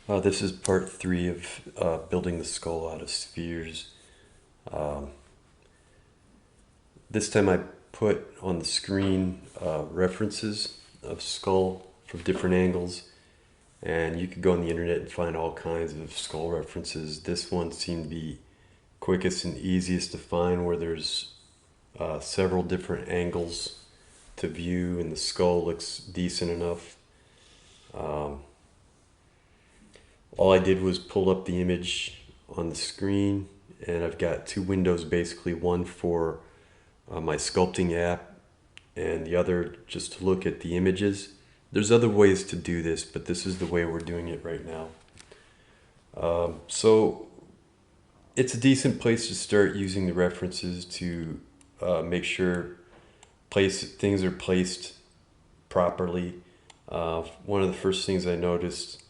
This is part 3 of building the skull out of spheres. Um, this time I put on the screen references of skull from different angles, and you could go on the internet and find all kinds of skull references. This one seemed to be quickest and easiest to find, where there's several different angles to view, and the skull looks decent enough. Um, all I did was pull up the image on the screen, and I've got two windows basically, one for my sculpting app and the other just to look at the images. There's other ways to do this, but this is the way we're doing it right now. So it's a decent place to start using the references to make sure things are placed properly. One of the first things I noticed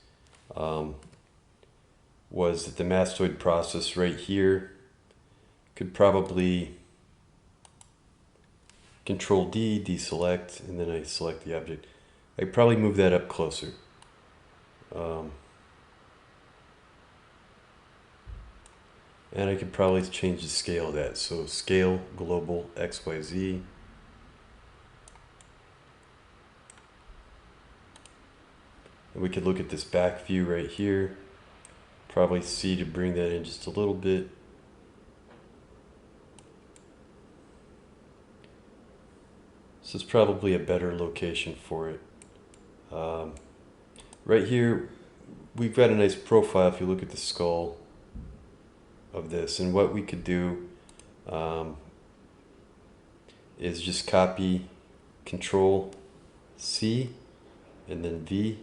was that the mastoid process right here could probably Control D, deselect, and then I select the object. I could probably move that up closer. And I could probably change the scale of that. So scale, global, XYZ. And we could look at this back view right here. Probably see to bring that in just a little bit. This is probably a better location for it. Right here, we've got a nice profile if you look at the skull of this. And what we could do is just copy Control C and then V.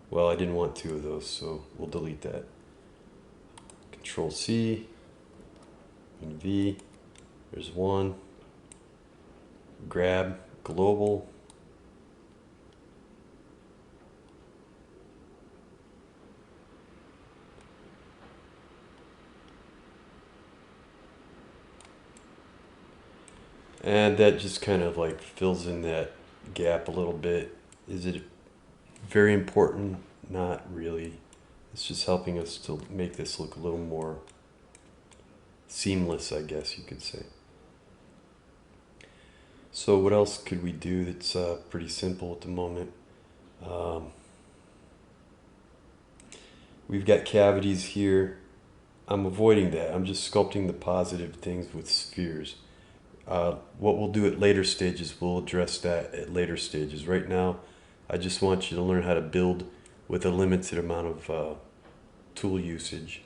Well, I didn't want two of those, so we'll delete that. Control C and V. There's one. Grab global. And that just kind of like fills in that gap a little bit. Is it very important? Not really. It's just helping us to make this look a little more seamless, I guess you could say. So what else could we do that's pretty simple at the moment? We've got cavities here. I'm avoiding that. I'm just sculpting the positive things with spheres. What we'll do at later stages, we'll address that at later stages. Right now, I just want you to learn how to build with a limited amount of tool usage.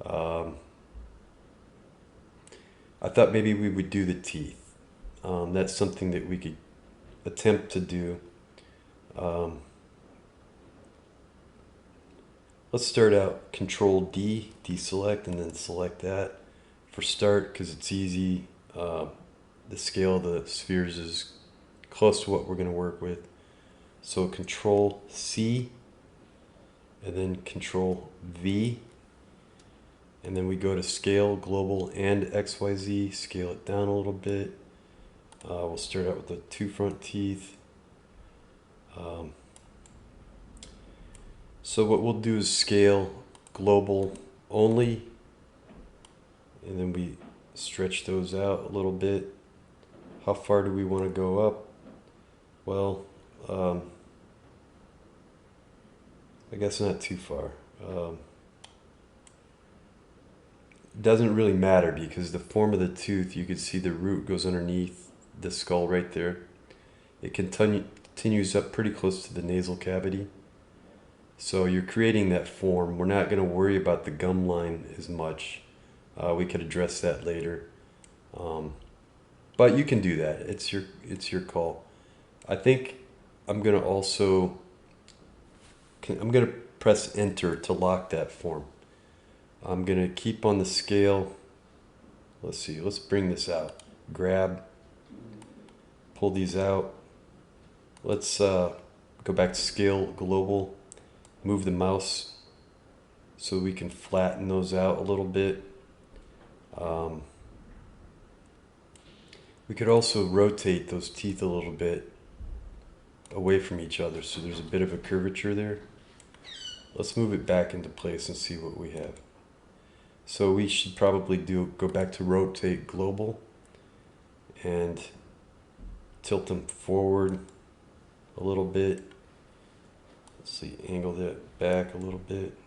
I thought maybe we would do the teeth. That's something that we could attempt to do. Let's start out Control D, deselect, and then select that for start because it's easy. The scale of the spheres is close to what we're going to work with. So Control C and then Control V, and then we go to scale, global, and XYZ, scale it down a little bit. We'll start out with the two front teeth. So what we'll do is scale global only, and then we stretch those out a little bit. How far do we want to go up? Well, I guess not too far. It doesn't really matter because the form of the tooth, you can see the root goes underneath the skull right there. It continues up pretty close to the nasal cavity. So you're creating that form. We're not going to worry about the gum line as much. We could address that later. But you can do that. It's your call. I think I'm going to also I'm going to press enter to lock that form. I'm going to keep on the scale. Let's see. Let's bring this out. Grab. Pull these out. Let's go back to scale global. Move the mouse so we can flatten those out a little bit. We could also rotate those teeth a little bit away from each other so there's a bit of a curvature there. Let's move it back into place and see what we have. So we should probably go back to rotate global and tilt them forward a little bit. Let's see, angle that back a little bit.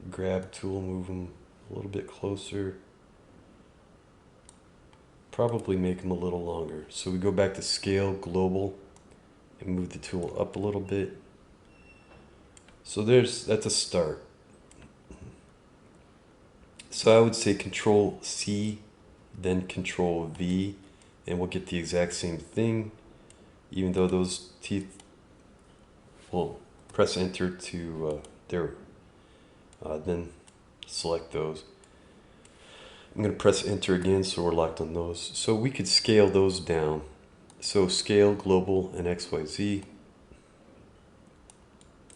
Grab tool, move them a little bit closer. Probably make them a little longer. So we go back to scale, global, and move the tool up a little bit. So that's a start. So I would say Control C, then Control V, and we'll get the exact same thing, even though those teeth, we'll press enter to then select those. I'm going to press enter again so we're locked on those. So we could scale those down. So scale, global, and XYZ.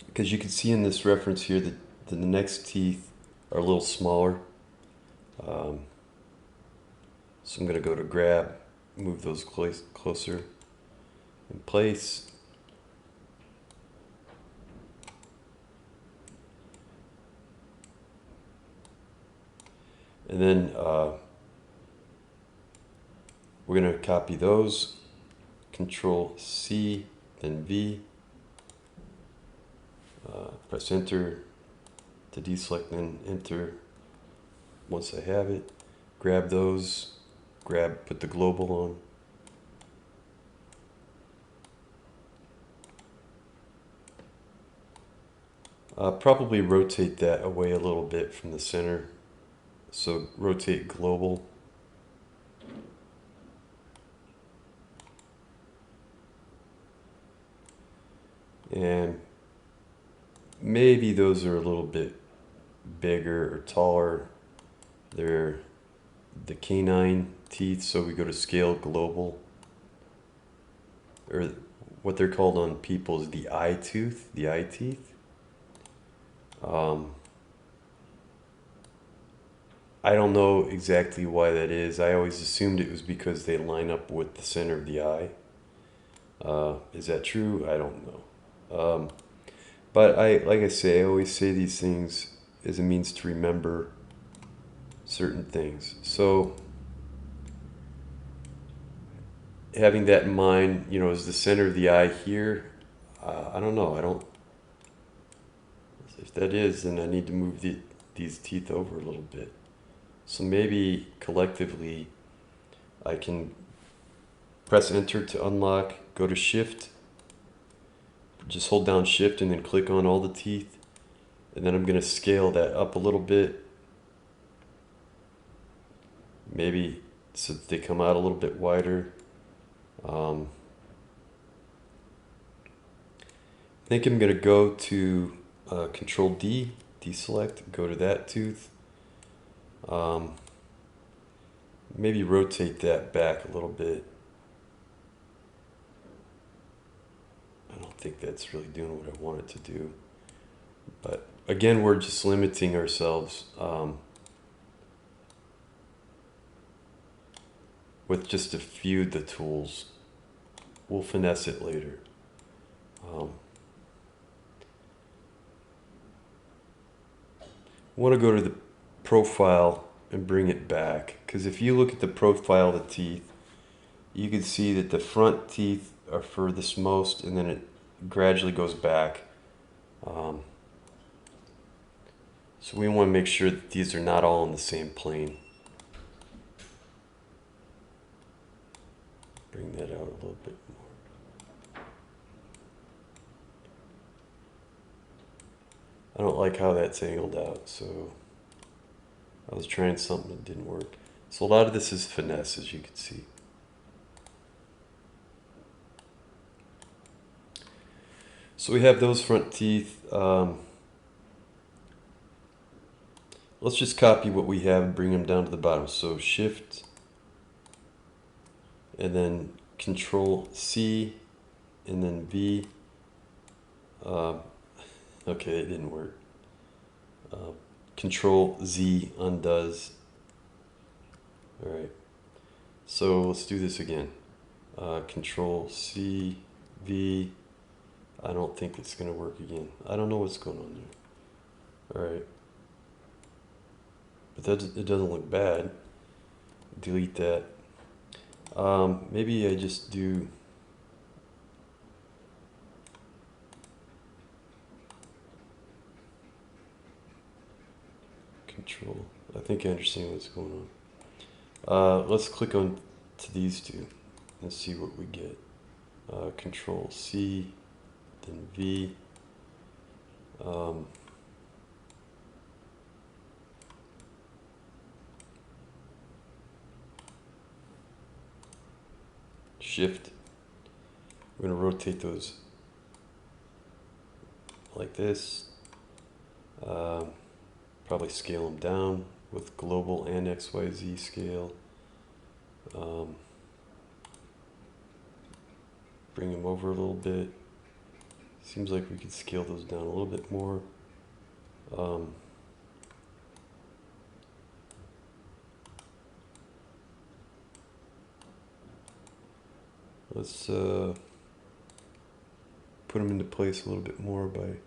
Because you can see in this reference here that the next teeth are a little smaller. So I'm going to go to grab, move those closer in place. And then we're going to copy those, Control C, then V, press enter to deselect, then enter once I have it. Grab those, put the global on. Probably rotate that away a little bit from the center. So rotate global. And maybe those are a little bit bigger or taller. They're the canine teeth, so we go to scale, global. Or what they're called on people is the eye tooth, the eye teeth. I don't know exactly why that is. I always assumed it was because they line up with the center of the eye. Is that true? I don't know. But like I say, I always say these things as a means to remember certain things. So having that in mind, is the center of the eye here? I don't know. If that is, then I need to move these teeth over a little bit. So maybe collectively I can press enter to unlock, go to shift, just hold down shift and then click on all the teeth, and then I'm going to scale that up a little bit, maybe so that they come out a little bit wider. I think I'm going to go to Control D, deselect, go to that tooth. Maybe rotate that back a little bit. I don't think that's really doing what I want it to do. But again, we're just limiting ourselves with just a few of the tools. We'll finesse it later. I want to go to the profile and bring it back, because if you look at the profile of the teeth, you can see that the front teeth are furthest most, and then it gradually goes back. So we want to make sure that these are not all in the same plane. Bring that out a little bit more. I don't like how that's angled out, so I was trying something that didn't work. So a lot of this is finesse, as you can see. So we have those front teeth. Let's just copy what we have and bring them down to the bottom. So shift and then Control C and then V. Okay, it didn't work. Control Z undoes. All right. So let's do this again. Control C, V. I don't think it's going to work again. I don't know what's going on there. Alright. But it doesn't look bad. Delete that. Maybe I just do control. I think I understand what's going on. Let's click on to these two and see what we get. Control C, then V. Shift. We're going to rotate those like this. Probably scale them down with global and XYZ scale. Bring them over a little bit. Seems like we could scale those down a little bit more. Let's put them into place a little bit more by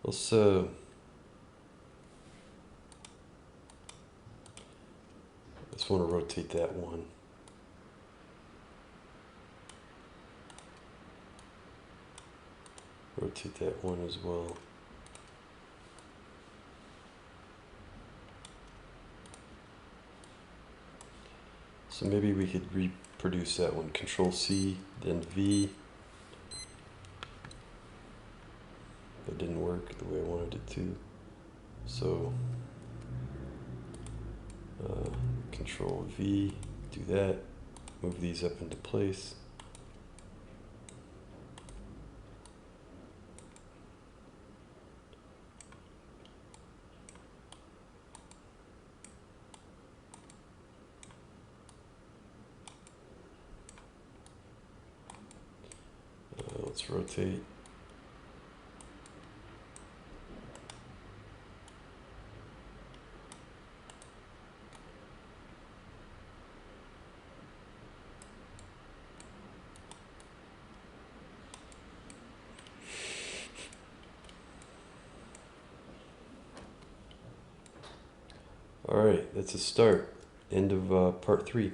let's want to rotate that one. Rotate that one as well. So maybe we could reproduce that one. Control C, then V. That didn't work the way I wanted it to. So Control V, do that. Move these up into place. Let's rotate. All right, that's a start. End of part 3.